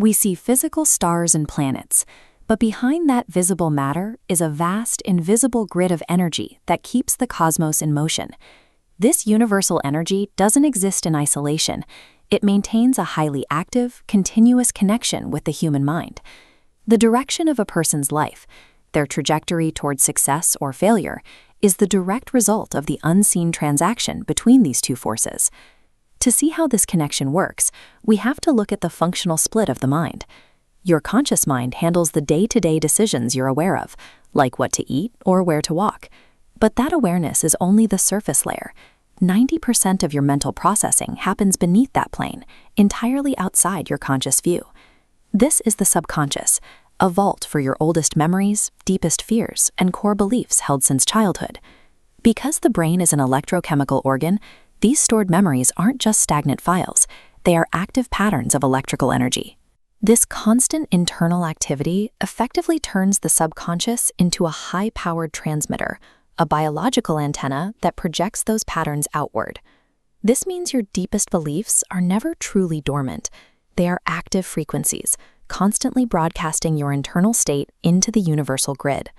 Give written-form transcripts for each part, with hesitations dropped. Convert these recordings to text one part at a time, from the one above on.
We see physical stars and planets, but behind that visible matter is a vast, invisible grid of energy that keeps the cosmos in motion. This universal energy doesn't exist in isolation. It maintains a highly active, continuous connection with the human mind. The direction of a person's life, their trajectory towards success or failure, is the direct result of the unseen transaction between these two forces. To see how this connection works, we have to look at the functional split of the mind. Your conscious mind handles the day-to-day decisions you're aware of, like what to eat or where to walk. But that awareness is only the surface layer. 90% of your mental processing happens beneath that plane, entirely outside your conscious view. This is the subconscious, a vault for your oldest memories, deepest fears, and core beliefs held since childhood. Because the brain is an electrochemical organ, these stored memories aren't just stagnant files, they are active patterns of electrical energy. This constant internal activity effectively turns the subconscious into a high-powered transmitter, a biological antenna that projects those patterns outward. This means your deepest beliefs are never truly dormant. They are active frequencies, constantly broadcasting your internal state into the universal grid.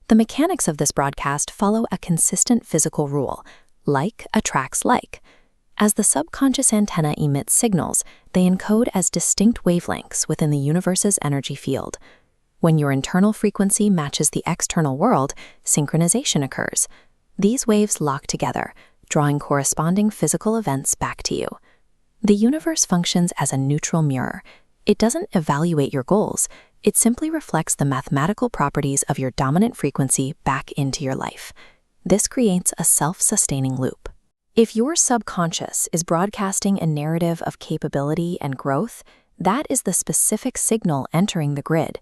The mechanics of this broadcast follow a consistent physical rule: like attracts like. As the subconscious antenna emits signals, they encode as distinct wavelengths within the universe's energy field. When your internal frequency matches the external world, synchronization occurs. These waves lock together, drawing corresponding physical events back to you. The universe functions as a neutral mirror. It doesn't evaluate your goals. It simply reflects the mathematical properties of your dominant frequency back into your life. This creates a self-sustaining loop. If your subconscious is broadcasting a narrative of capability and growth, that is the specific signal entering the grid.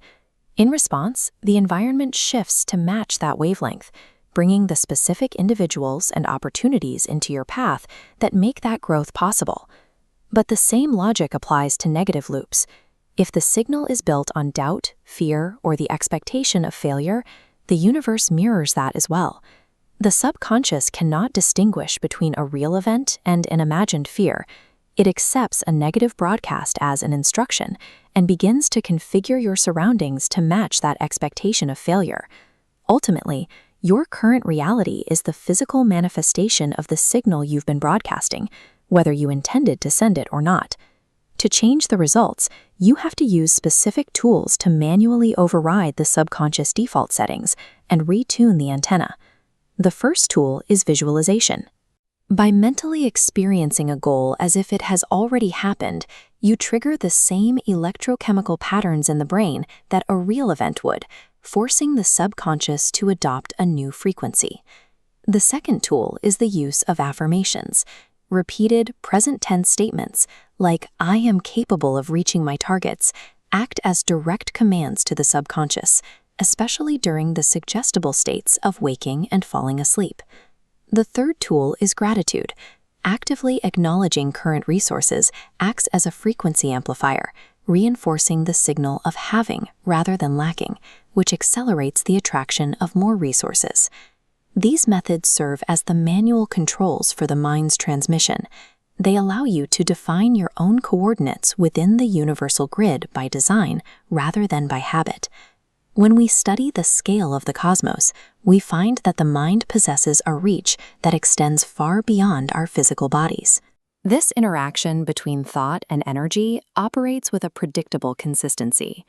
In response, the environment shifts to match that wavelength, bringing the specific individuals and opportunities into your path that make that growth possible. But the same logic applies to negative loops. If the signal is built on doubt, fear, or the expectation of failure, the universe mirrors that as well. The subconscious cannot distinguish between a real event and an imagined fear. It accepts a negative broadcast as an instruction and begins to configure your surroundings to match that expectation of failure. Ultimately, your current reality is the physical manifestation of the signal you've been broadcasting, whether you intended to send it or not. To change the results, you have to use specific tools to manually override the subconscious default settings and retune the antenna. The first tool is visualization. By mentally experiencing a goal as if it has already happened, you trigger the same electrochemical patterns in the brain that a real event would, forcing the subconscious to adopt a new frequency. The second tool is the use of affirmations. Repeated present-tense statements like "I am capable of reaching my targets" act as direct commands to the subconscious, especially during the suggestible states of waking and falling asleep. The third tool is gratitude. Actively acknowledging current resources acts as a frequency amplifier, reinforcing the signal of having rather than lacking, which accelerates the attraction of more resources. These methods serve as the manual controls for the mind's transmission. They allow you to define your own coordinates within the universal grid by design rather than by habit. When we study the scale of the cosmos, we find that the mind possesses a reach that extends far beyond our physical bodies. This interaction between thought and energy operates with a predictable consistency.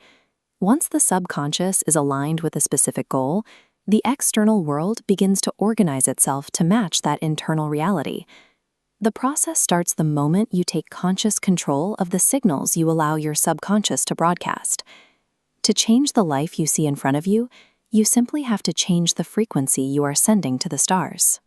Once the subconscious is aligned with a specific goal, the external world begins to organize itself to match that internal reality. The process starts the moment you take conscious control of the signals you allow your subconscious to broadcast. To change the life you see in front of you, you simply have to change the frequency you are sending to the stars.